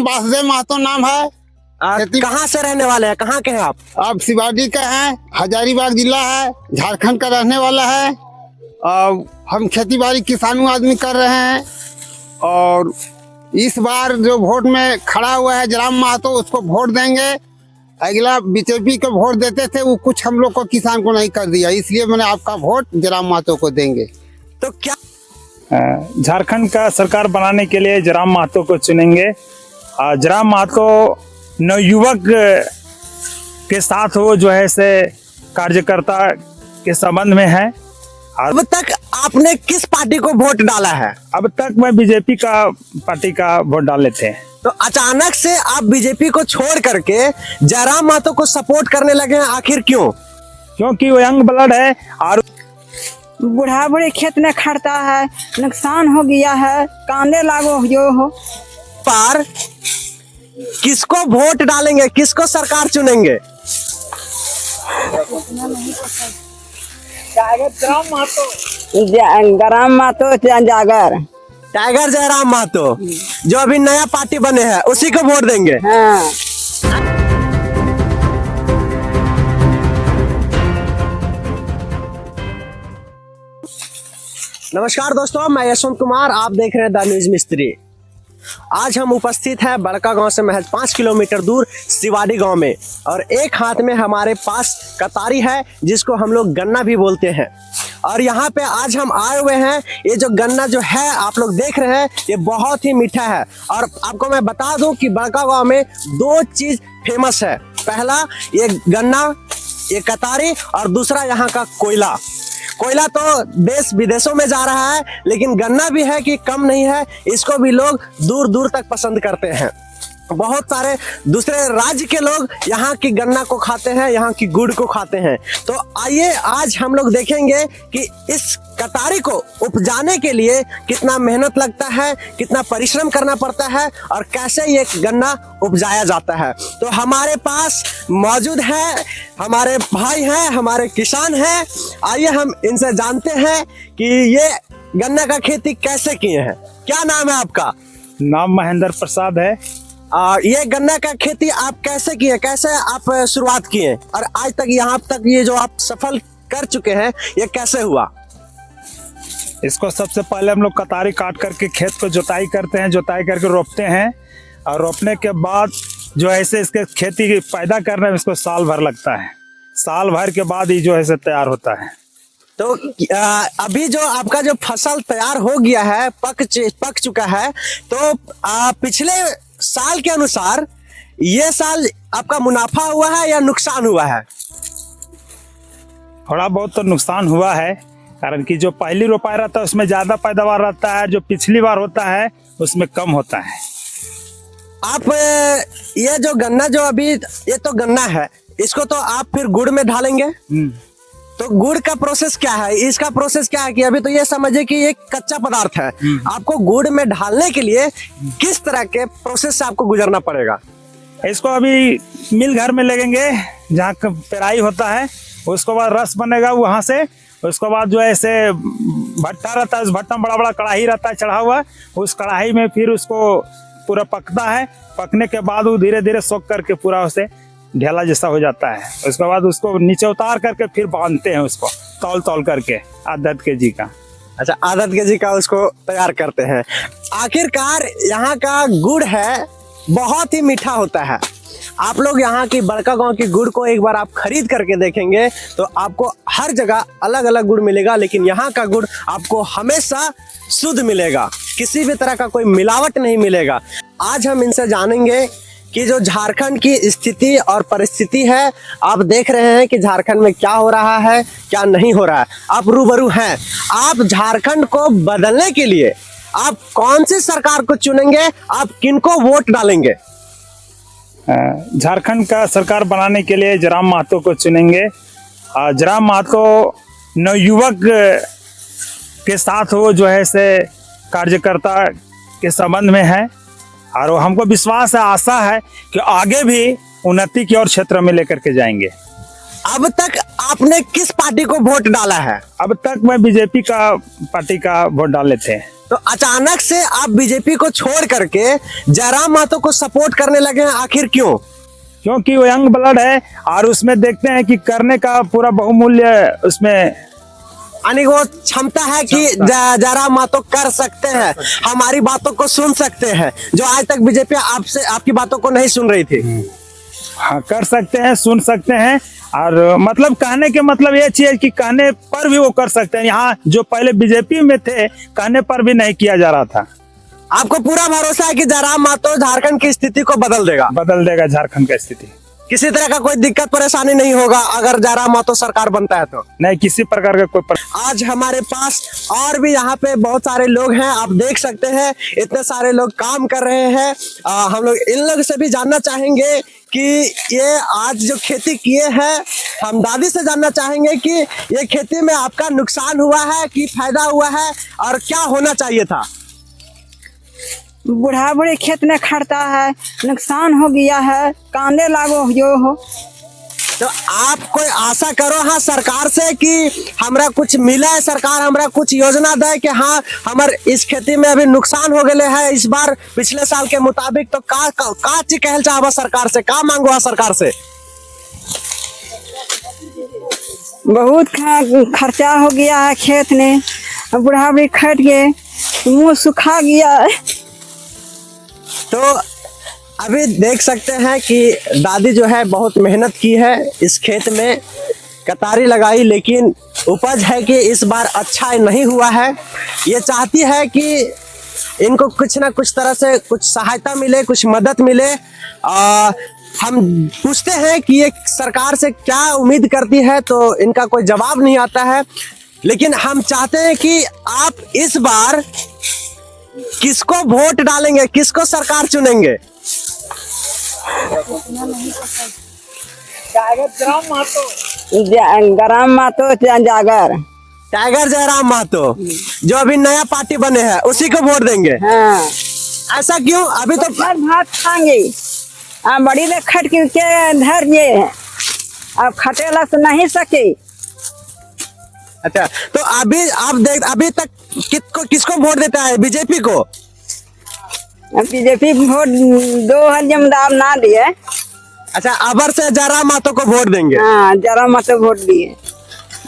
वासुदेव महतो नाम है। कहाँ से रहने वाले हैं, कहाँ के हैं आप शिवाजी का है, हजारीबाग जिला है, झारखंड का रहने वाला है। और हम खेती बाड़ी किसानों आदमी कर रहे हैं। और इस बार जो वोट में खड़ा हुआ है जयराम महतो, उसको वोट देंगे। अगला बीजेपी को वोट देते थे, वो कुछ हम लोग को किसान को नहीं कर दिया, इसलिए मैंने आपका वोट जयराम महतो को देंगे। तो क्या झारखंड का सरकार बनाने के लिए जयराम महतो को चुनेंगे। जयराम महतो नवयुवक के साथ वो जो है से कार्यकर्ता के संबंध में है। अब तक आपने किस पार्टी को वोट डाला है? अब तक मैं बीजेपी का पार्टी का वोट डाले थे। तो अचानक से आप बीजेपी को छोड़ करके जयराम महतो को सपोर्ट करने लगे हैं, आखिर क्यों? क्योंकि वो यंग ब्लड है और बूढ़ा बूढ़े खेत में खड़ता है, नुकसान हो गया है, कांदे लागो जो हो। पर किसको वोट डालेंगे, किसको सरकार चुनेंगे? जयराम महतो जागर, टाइगर जयराम महतो जो अभी नया पार्टी बने हैं, उसी को वोट देंगे। हाँ। नमस्कार दोस्तों, मैं यशवंत कुमार, आप देख रहे हैं द न्यूज मिस्त्री। आज हम उपस्थित हैं बड़का गांव से महज 5 किलोमीटर दूर शिवाड़ी गांव में, और एक हाथ में हमारे पास कतारी है जिसको हम लोग गन्ना भी बोलते हैं। और यहाँ पे आज हम आए हुए हैं। ये जो गन्ना जो है आप लोग देख रहे हैं, ये बहुत ही मीठा है। और आपको मैं बता दूं कि बड़का गांव में 2 चीज फेमस है। पहला ये गन्ना, ये कतारी, और दूसरा यहाँ का कोयला। कोयला तो देश विदेशों में जा रहा है, लेकिन गन्ना भी है कि कम नहीं है, इसको भी लोग दूर दूर तक पसंद करते हैं। बहुत सारे दूसरे राज्य के लोग यहाँ की गन्ना को खाते हैं, यहाँ की गुड़ को खाते हैं। तो आइए आज हम लोग देखेंगे कि इस कतारी को उपजाने के लिए कितना मेहनत लगता है, कितना परिश्रम करना पड़ता है, और कैसे ये गन्ना उपजाया जाता है। तो हमारे पास मौजूद है, हमारे भाई हैं, हमारे किसान हैं। आइए हम इनसे जानते हैं कि ये गन्ना का खेती कैसे किए हैं। क्या नाम है आपका? नाम महेंद्र प्रसाद है। ये गन्ना का खेती आप कैसे किए, कैसे आप शुरुआत किए, और आज तक यहाँ तक ये जो आप सफल कर चुके हैं, ये कैसे हुआ? इसको सबसे पहले हम लोग कतारी काट करके खेत को जुताई करते हैं, जुताई करके रोपते हैं। और रोपने के बाद जो ऐसे इसके खेती पैदा करने में इसको साल भर लगता है। साल भर के बाद ही जो है तैयार होता है। तो अभी जो आपका जो फसल तैयार हो गया है, पक चुका है, तो पिछले साल के अनुसार ये साल आपका मुनाफा हुआ है या नुकसान हुआ है? थोड़ा बहुत तो नुकसान हुआ है, कारण कि जो पहली रोपाई रहता है उसमें ज्यादा पैदावार रहता है, जो पिछली बार होता है उसमें कम होता है। आप ये जो गन्ना जो अभी ये तो गन्ना है, इसको तो आप फिर गुड़ में ढालेंगे। तो गुड़ का प्रोसेस क्या है, इसका प्रोसेस क्या है कि अभी तो ये समझिए कि एक कच्चा पदार्थ है, आपको गुड़ में ढालने के लिए किस तरह के प्रोसेस से आपको गुजरना पड़ेगा? इसको अभी मिल घर में लगेंगे जहाँ पेराई होता है, उसके बाद रस बनेगा वहां से। उसके बाद जो है ऐसे भट्टा रहता है, उस भट्टा में बड़ा बड़ा कढ़ाई रहता है चढ़ा हुआ, उस कढ़ाई में फिर उसको पूरा पकता है। पकने के बाद वो धीरे धीरे सोख करके पूरा उसे ढेला जैसा हो जाता है। उसके बाद उसको नीचे उतार करके फिर बांधते हैं, उसको तौल तौल करके आधा केजी का। अच्छा, आधा केजी का उसको तैयार करते हैं। आखिरकार यहाँ का गुड़ है बहुत ही मीठा होता है। आप लोग यहाँ की बड़का गांव की गुड़ को एक बार आप खरीद करके देखेंगे तो आपको हर जगह अलग अलग गुड़ मिलेगा, लेकिन यहाँ का गुड़ आपको हमेशा शुद्ध मिलेगा, किसी भी तरह का कोई मिलावट नहीं मिलेगा। आज हम इनसे जानेंगे कि जो झारखंड की स्थिति और परिस्थिति है, आप देख रहे हैं कि झारखंड में क्या हो रहा है, क्या नहीं हो रहा है, आप रूबरू हैं। आप झारखंड को बदलने के लिए आप कौन सी सरकार को चुनेंगे, आप किनको वोट डालेंगे? झारखंड का सरकार बनाने के लिए जयराम महतो को चुनेंगे। जयराम महतो नवयुवक के साथ वो जो है से कार्यकर्ता के संबंध में है, और हमको विश्वास है, आशा है कि आगे भी उन्नति की ओर क्षेत्र में लेकर के जाएंगे। अब तक आपने किस पार्टी को वोट डाला है? अब तक मैं बीजेपी का पार्टी का वोट डाले थे। तो अचानक से आप बीजेपी को छोड़ करके जयराम महतो को सपोर्ट करने लगे हैं, आखिर क्यों? क्योंकि वो यंग ब्लड है और उसमें देखते हैं कि करने का पूरा बहुमूल्य उसमें यानी वो क्षमता है कि जयराम महतो कर सकते हैं, हमारी बातों को सुन सकते हैं, जो आज तक बीजेपी आपसे आपकी बातों को नहीं सुन रही थी। हाँ, कर सकते हैं, सुन सकते हैं और मतलब कहने के मतलब ये चीज कि कहने पर भी वो कर सकते हैं। यहाँ जो पहले बीजेपी में थे कहने पर भी नहीं किया जा रहा था। आपको पूरा भरोसा है कि जयराम महतो झारखंड की स्थिति को बदल देगा झारखंड का स्थिति। किसी तरह का कोई दिक्कत परेशानी नहीं होगा अगर जयराम महतो सरकार बनता है तो? नहीं, किसी प्रकार का कोई आज हमारे पास और भी यहाँ पे बहुत सारे लोग हैं, आप देख सकते हैं इतने सारे लोग काम कर रहे हैं। हम लोग इन लोग से भी जानना चाहेंगे कि ये आज जो खेती किए हैं, हम दादी से जानना चाहेंगे कि ये खेती में आपका नुकसान हुआ है कि फायदा हुआ है और क्या होना चाहिए था? बूढ़ा बूढ़ी खेत में खड़ता है, नुकसान हो गया है, कांदे लागो जो हो। तो आप कोई आशा करो हाँ सरकार से कि हमरा कुछ मिला है, सरकार हमरा कुछ योजना दे कि हाँ हमारे इस खेती में अभी नुकसान हो गए है इस बार पिछले साल के मुताबिक, तो का चीज कहल चाहबा सरकार से, का मांगो सरकार से? बहुत खर्चा हो गया है खेत में, बूढ़ा बूढ़ी खट गए, मुंह सुखा गया है। तो अभी देख सकते हैं कि दादी जो है बहुत मेहनत की है, इस खेत में कतारी लगाई, लेकिन उपज है कि इस बार अच्छा नहीं हुआ है। ये चाहती है कि इनको कुछ ना कुछ तरह से कुछ सहायता मिले, कुछ मदद मिले। हम पूछते हैं कि ये सरकार से क्या उम्मीद करती है, तो इनका कोई जवाब नहीं आता है। लेकिन हम चाहते हैं कि आप इस बार किसको वोट डालेंगे, किसको सरकार चुनेंगे? जयराम महतो जागर, टाइगर जयराम महतो जो अभी नया पार्टी बने हैं उसी को वोट देंगे। हाँ। ऐसा क्यों? अभी तो भात खाएंगे, बड़ी ले खट के धर ये है, अब खटेला से नहीं सके। अच्छा, तो अभी आप देख अभी तक किसको वोट देता है? बीजेपी को? बीजेपी वोट 2 जमदार ना दिए। अच्छा, अबर से जयराम महतो को वोट देंगे? हाँ, जयराम महतो वोट दिए।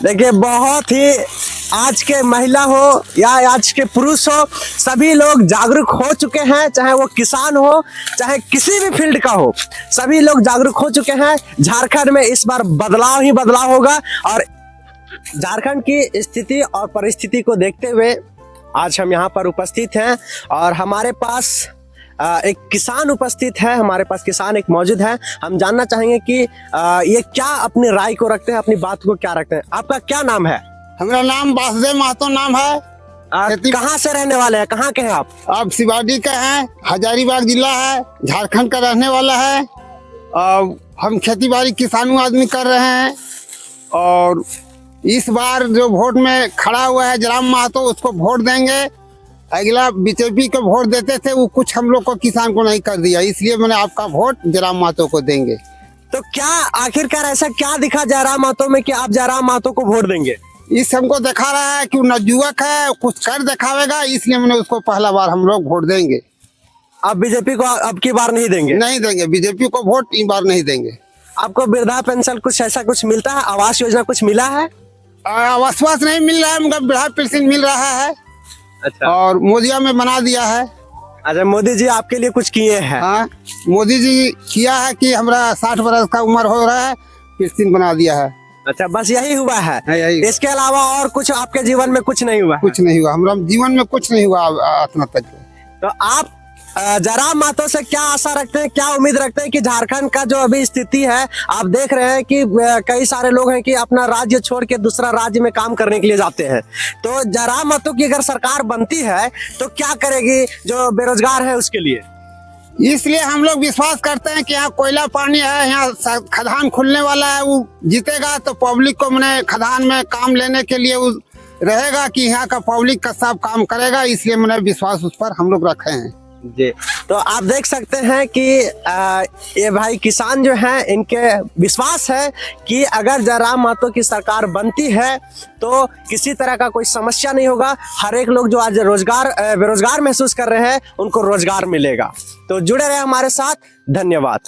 देखिए, बहुत ही आज के महिला हो या आज के पुरुष हो, सभी लोग जागरूक हो चुके हैं, चाहे वो किसान हो चाहे किसी भी फील्ड का हो, सभी लोग जागरूक हो चुके हैं। झारखंड में इस बार बदलाव ही बदलाव होगा और झारखंड की स्थिति और परिस्थिति को देखते हुए आज हम यहाँ पर उपस्थित हैं और हमारे पास एक किसान उपस्थित है, हमारे पास किसान एक मौजूद है। हम जानना चाहेंगे कि ये क्या अपनी राय को रखते हैं, अपनी बात को क्या रखते हैं। आपका क्या नाम है? हमारा नाम वासुदेव महतो नाम है। कहाँ से रहने वाले हैं, कहाँ के हैं आप? आप शिवाडी का हैं, हजारीबाग जिला है, झारखंड का रहने वाला है। हम खेती बाड़ी किसानों आदमी कर रहे हैं और इस बार जो वोट में खड़ा हुआ है जयराम महतो, उसको वोट देंगे। अगला बीजेपी को वोट देते थे, वो कुछ हम लोग को किसान को नहीं कर दिया, इसलिए मैंने आपका वोट जयराम महतो को देंगे। तो क्या आखिरकार ऐसा क्या दिखा जयराम महतो में कि आप जयराम महतो को वोट देंगे? इस हमको दिखा रहा है कि वो नवयुवक है, कुछ कर दिखावेगा, इसलिए मैंने उसको पहला बार हम लोग वोट देंगे। आप बीजेपी को अब की बार नहीं देंगे? नहीं देंगे, बीजेपी को वोट इस बार नहीं देंगे। आपको वृद्धा पेंशन कुछ ऐसा कुछ मिलता है, आवास योजना कुछ मिला है? आवास नहीं मिल रहा है, मगर वृद्धा पेंशन मिल रहा है। अच्छा। और मोदिया में बना दिया है। अच्छा, मोदी जी आपके लिए कुछ किए हैं? हाँ, मोदी जी किया है कि हमारा 60 वर्ष का उम्र हो रहा है, पेंशन बना दिया है। अच्छा, बस यही हुआ है? यही। इसके अलावा और कुछ आपके जीवन में कुछ नहीं हुआ? कुछ नहीं हुआ, हमारा जीवन में कुछ नहीं हुआ इतना तक। तो आप जयराम महतो से क्या आशा रखते हैं, क्या उम्मीद रखते हैं कि झारखंड का जो अभी स्थिति है, आप देख रहे हैं कि कई सारे लोग हैं कि अपना राज्य छोड़ के दूसरा राज्य में काम करने के लिए जाते हैं, तो जयराम महतो की अगर सरकार बनती है तो क्या करेगी जो बेरोजगार है उसके लिए? इसलिए हम लोग विश्वास करते हैं कि यहाँ कोयला पानी है, यहाँ खदान खुलने वाला है, वो जीतेगा तो पब्लिक को मैंने खदान में काम लेने के लिए वो रहेगा कि यहाँ का पब्लिक का सब काम करेगा, इसलिए मैंने विश्वास उस पर हम लोग रखे हैं। जी, तो आप देख सकते हैं कि ये भाई किसान जो हैं इनके विश्वास है कि अगर जयराम महतो की सरकार बनती है तो किसी तरह का कोई समस्या नहीं होगा। हर एक लोग जो आज बेरोजगार महसूस कर रहे हैं उनको रोजगार मिलेगा। तो जुड़े रहे हमारे साथ, धन्यवाद।